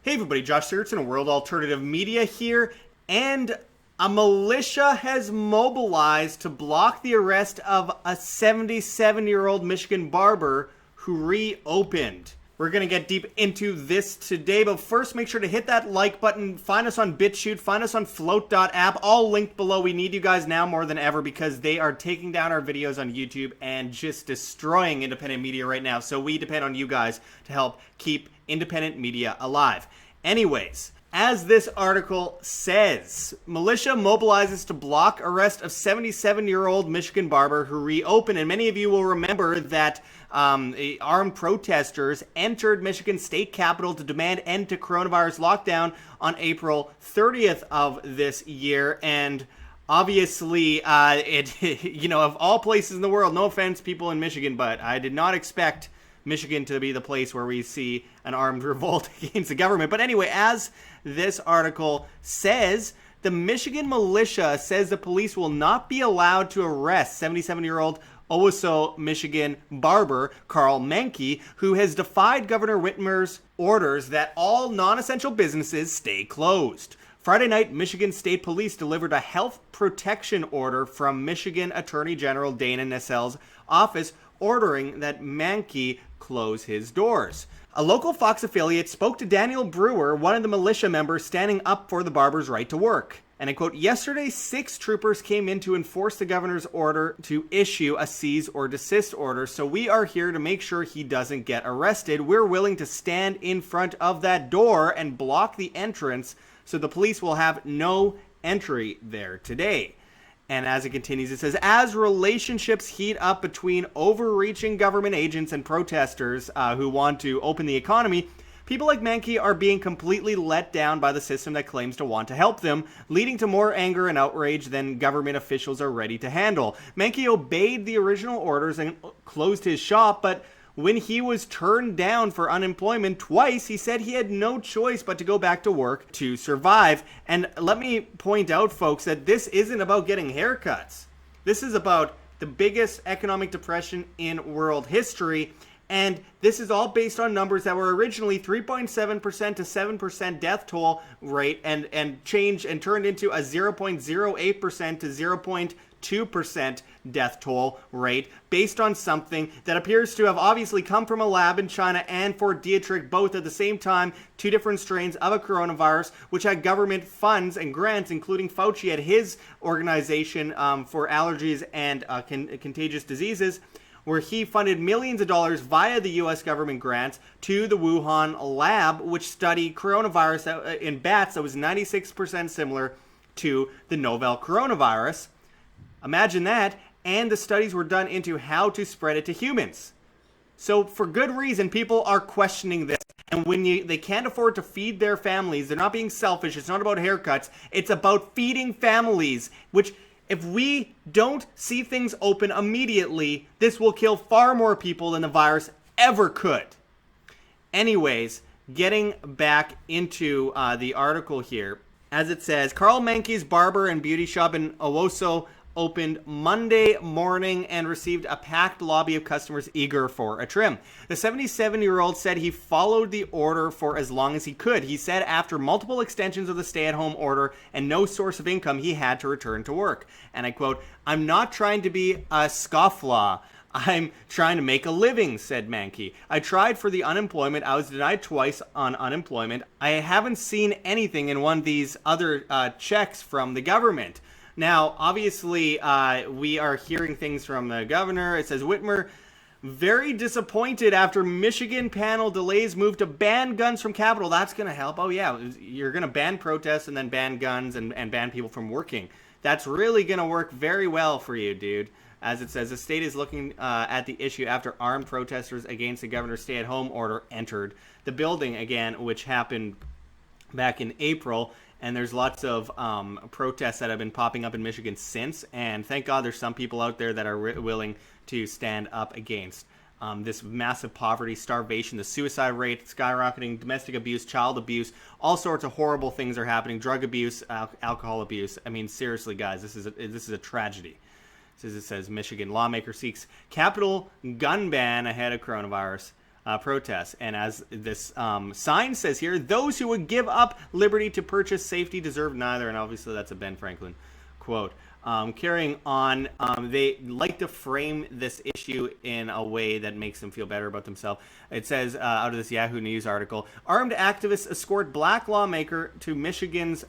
Hey everybody, Josh Sigurdson, World Alternative Media here, and a militia has mobilized to block the arrest of a 77-year-old Michigan barber who reopened. We're going to get deep into this today, but first make sure to hit that like button, find us on BitChute, find us on float.app, all linked below. We need you guys now more than ever because they are taking down our videos on YouTube and just destroying independent media right now, so we depend on you guys to help keep independent media alive. Anyways, as this article says, militia mobilizes to block arrest of 77-year-old Michigan barber who reopened. And many of you will remember that armed protesters entered Michigan state capitol to demand end to coronavirus lockdown on April 30th of this year. And obviously, of all places in the world, no offense, people in Michigan, but I did not expect Michigan to be the place where we see an armed revolt against the government. But anyway, as this article says, the Michigan militia says the police will not be allowed to arrest 77-year-old Owosso, Michigan barber Karl Manke, who has defied Governor Whitmer's orders that all non-essential businesses stay closed. Friday night, Michigan State Police delivered a health protection order from Michigan Attorney General Dana Nessel's office ordering that Manke close his doors. A local Fox affiliate spoke to Daniel Brewer, one of the militia members standing up for the barber's right to work. And I quote, "Yesterday, 6 troopers came in to enforce the governor's order to issue a cease or desist order, so we are here to make sure he doesn't get arrested. We're willing to stand in front of that door and block the entrance so the police will have no entry there today." And as it continues, it says, as relationships heat up between overreaching government agents and protesters who want to open the economy, people like Manke are being completely let down by the system that claims to want to help them, leading to more anger and outrage than government officials are ready to handle. Manke obeyed the original orders and closed his shop, but when he was turned down for unemployment twice, he said he had no choice but to go back to work to survive. And let me point out, folks, that this isn't about getting haircuts. This is about the biggest economic depression in world history. And this is all based on numbers that were originally 3.7% to 7% death toll rate and turned into a 0.08% to 0.2% death toll rate based on something that appears to have obviously come from a lab in China and Fort Detrick, both at the same time, 2 different strains of a coronavirus, which had government funds and grants, including Fauci at his organization for allergies and contagious diseases, where he funded millions of dollars via the U.S. government grants to the Wuhan lab, which studied coronavirus in bats that was 96% similar to the novel coronavirus. Imagine that, and the studies were done into how to spread it to humans. So for good reason, people are questioning this. And when they can't afford to feed their families, they're not being selfish, it's not about haircuts, it's about feeding families, which if we don't see things open immediately, this will kill far more people than the virus ever could. Anyways, getting back into the article here, as it says, Karl Manke's barber and beauty shop in Owosso opened Monday morning and received a packed lobby of customers eager for a trim. The 77-year-old said he followed the order for as long as he could. He said after multiple extensions of the stay-at-home order and no source of income, he had to return to work. And I quote, "I'm not trying to be a scofflaw. I'm trying to make a living," said Manke. "I tried for the unemployment. I was denied twice on unemployment. I haven't seen anything in one of these other checks from the government." Now, obviously, we are hearing things from the governor. It says, Whitmer, very disappointed after Michigan panel delays move to ban guns from Capitol. That's going to help. Oh, yeah, you're going to ban protests and then ban guns and ban people from working. That's really going to work very well for you, dude. As it says, the state is looking at the issue after armed protesters against the governor's stay-at-home order entered the building again, which happened back in April. And there's lots of protests that have been popping up in Michigan since. And thank God there's some people out there that are willing to stand up against this massive poverty, starvation, the suicide rate skyrocketing, domestic abuse, child abuse, all sorts of horrible things are happening, drug abuse, alcohol abuse. I mean, seriously, guys, this is a tragedy. It says, Michigan lawmaker seeks Capitol gun ban ahead of coronavirus. protests. And as this sign says here, those who would give up liberty to purchase safety deserve neither. And obviously that's a Ben Franklin quote. Carrying on, they like to frame this issue in a way that makes them feel better about themselves. It says out of this Yahoo News article, armed activists escort black lawmaker to Michigan's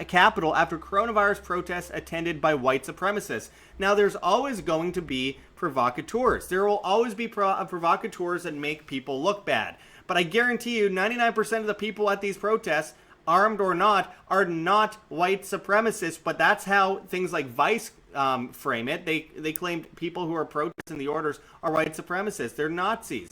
capital after coronavirus protests attended by white supremacists. Now, there's always going to be provocateurs. There will always be provocateurs that make people look bad. But I guarantee you, 99% of the people at these protests, armed or not, are not white supremacists. But that's how things like Vice frame it. They claimed people who are protesting the orders are white supremacists. They're Nazis.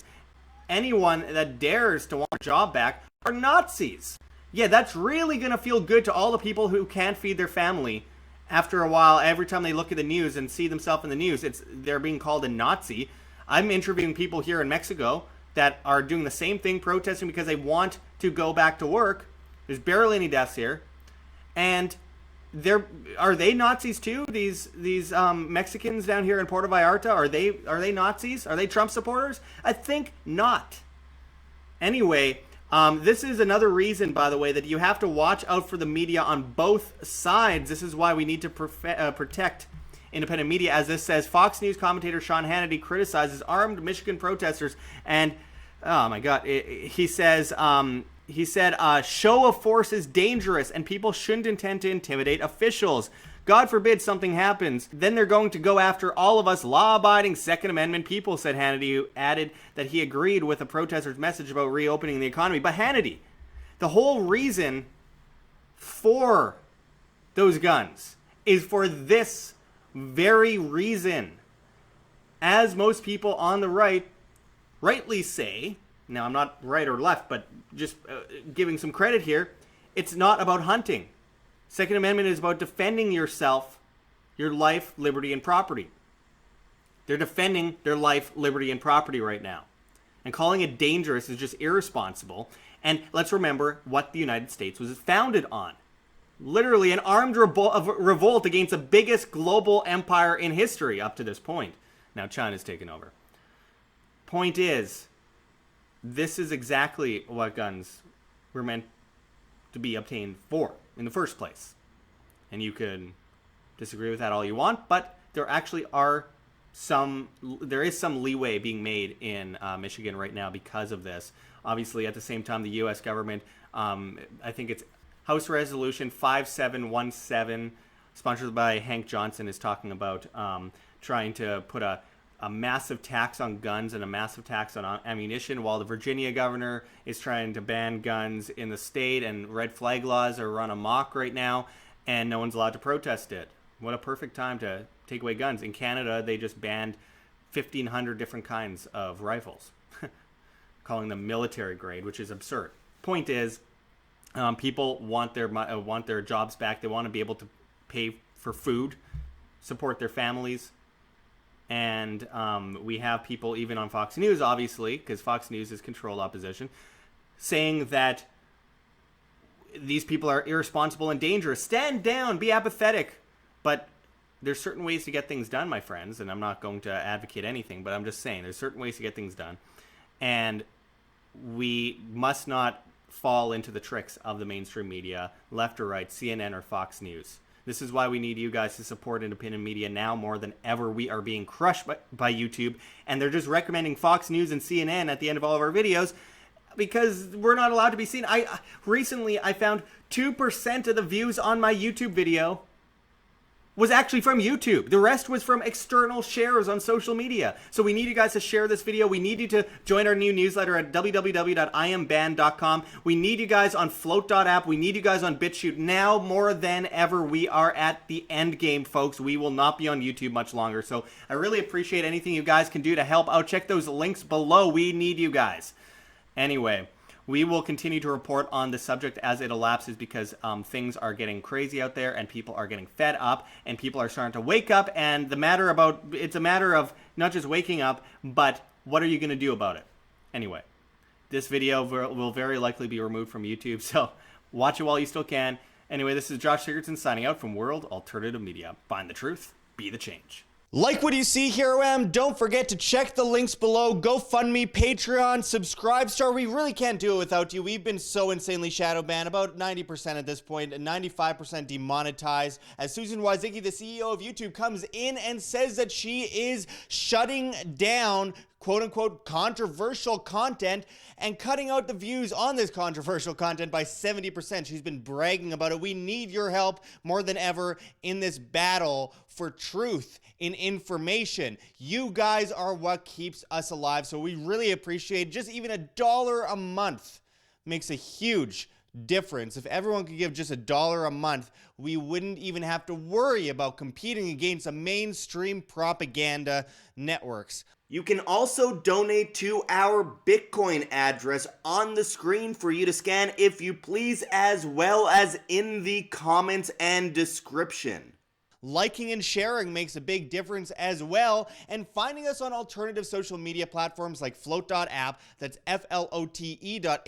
Anyone that dares to want a job back are Nazis. Yeah, that's really going to feel good to all the people who can't feed their family. After a while, every time they look at the news and see themselves in the news, they're being called a Nazi. I'm interviewing people here in Mexico that are doing the same thing, protesting because they want to go back to work. There's barely any deaths here. And are they Nazis too? These Mexicans down here in Puerto Vallarta, are they Nazis? Are they Trump supporters? I think not. Anyway, this is another reason, by the way, that you have to watch out for the media on both sides. This is why we need to protect independent media. As this says, Fox News commentator Sean Hannity criticizes armed Michigan protesters, and oh my God, he said, show of force is dangerous, and people shouldn't intend to intimidate officials. God forbid something happens, then they're going to go after all of us law-abiding Second Amendment people, said Hannity, who added that he agreed with the protesters' message about reopening the economy. But Hannity, the whole reason for those guns is for this very reason. As most people on the right rightly say, now I'm not right or left, but just giving some credit here, it's not about hunting. Second Amendment is about defending yourself, your life, liberty, and property. They're defending their life, liberty, and property right now. And calling it dangerous is just irresponsible. And let's remember what the United States was founded on. Literally an armed revolt against the biggest global empire in history up to this point. Now China's taken over. Point is, this is exactly what guns were meant to be obtained for in the first place. And you can disagree with that all you want, but there actually there is some leeway being made in Michigan right now because of this. Obviously, at the same time, the U.S. government, I think it's House Resolution 5717, sponsored by Hank Johnson, is talking about trying to put a massive tax on guns and a massive tax on ammunition, while the Virginia governor is trying to ban guns in the state, and red flag laws are run amok right now, and no one's allowed to protest it. What a perfect time to take away guns. In Canada, they just banned 1,500 different kinds of rifles, calling them military grade, which is absurd. Point is, people want their jobs back. They want to be able to pay for food, support their families. And we have people even on Fox News, obviously, because Fox News is controlled opposition, saying that these people are irresponsible and dangerous. Stand down, be apathetic. But there's certain ways to get things done, my friends, and I'm not going to advocate anything, but I'm just saying there's certain ways to get things done. And we must not fall into the tricks of the mainstream media, left or right, CNN or Fox News. This is why we need you guys to support independent media now more than ever. We are being crushed by YouTube, and they're just recommending Fox News and CNN at the end of all of our videos because we're not allowed to be seen. Recently, I found 2% of the views on my YouTube video was actually from YouTube. The rest was from external shares on social media. So we need you guys to share this video. We need you to join our new newsletter at www.iambanned.com. We need you guys on float.app. We need you guys on BitChute. Now more than ever, we are at the end game, folks. We will not be on YouTube much longer. So I really appreciate anything you guys can do to help out. Check those links below. We need you guys. Anyway, we will continue to report on the subject as it elapses because things are getting crazy out there and people are getting fed up and people are starting to wake up. And it's a matter of not just waking up, but what are you going to do about it? Anyway, this video will very likely be removed from YouTube, so watch it while you still can. Anyway, this is Josh Sigurdson signing out from World Alternative Media. Find the truth, be the change. Like what you see here, don't forget to check the links below. GoFundMe, Patreon, Subscribe-Star. We really can't do it without you. We've been so insanely shadow banned, about 90% at this point, and 95% demonetized. As Susan Wojcicki, the CEO of YouTube, comes in and says that she is shutting down quote-unquote controversial content and cutting out the views on this controversial content by 70%. She's been bragging about it. We need your help more than ever in this battle for truth in information. You guys are what keeps us alive, so we really appreciate just even $1 a month makes a huge difference. If everyone could give just $1 a month, we wouldn't even have to worry about competing against the mainstream propaganda networks. You can also donate to our Bitcoin address on the screen for you to scan if you please, as well as in the comments and description. Liking and sharing makes a big difference as well, and finding us on alternative social media platforms like float.app, that's flote.app,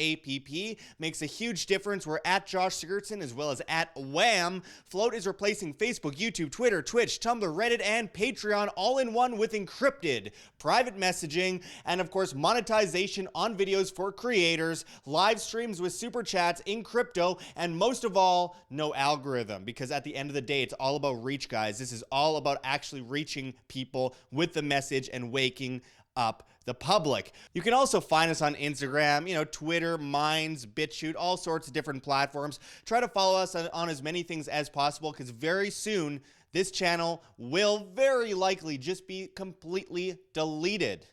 makes a huge difference. We're at Josh Sigurdson as well as at Wham. Float is replacing Facebook, YouTube, Twitter, Twitch, Tumblr, Reddit, and Patreon all in one with encrypted private messaging, and of course monetization on videos for creators, live streams with super chats in crypto, and most of all, no algorithm, because at the end of the day, it's all about reach, guys. This is all about actually reaching people with the message and waking up the public. You can also find us on Instagram, Twitter, Minds, BitChute, all sorts of different platforms. Try to follow us on as many things as possible, because very soon this channel will very likely just be completely deleted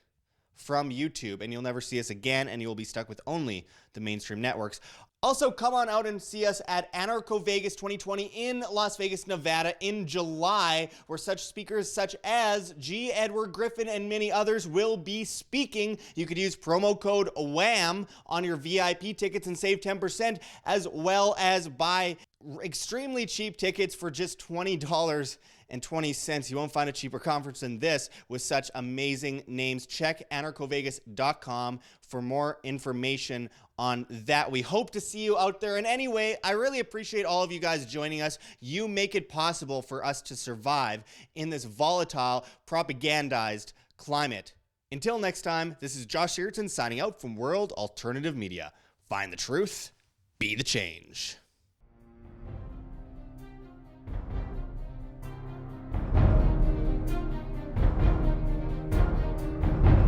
from YouTube, and you'll never see us again, and you'll be stuck with only the mainstream networks. Also, come on out and see us at Anarcho Vegas 2020 in Las Vegas, Nevada in July, where such speakers such as G. Edward Griffin and many others will be speaking. You could use promo code WHAM on your VIP tickets and save 10%, as well as buy extremely cheap tickets for just $20.20. You won't find a cheaper conference than this with such amazing names. Check anarchovegas.com for more information on that. We hope to see you out there. And anyway, I really appreciate all of you guys joining us. You make it possible for us to survive in this volatile, propagandized climate. Until next time, this is Josh Sigurdson signing out from World Alternative Media. Find the truth, be the change.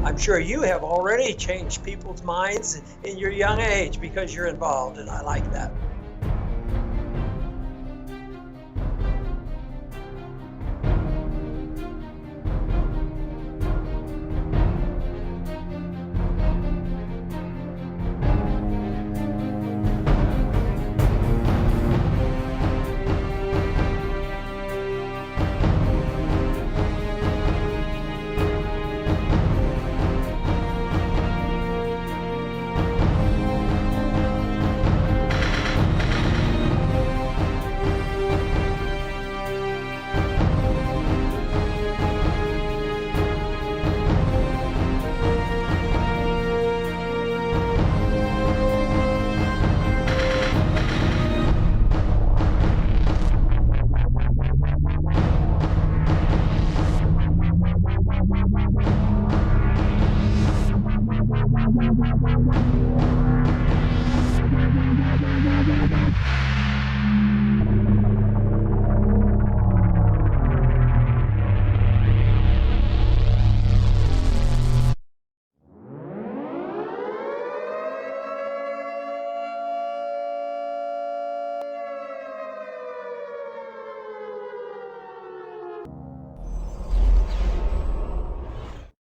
I'm sure you have already changed people's minds in your young age because you're involved, and I like that.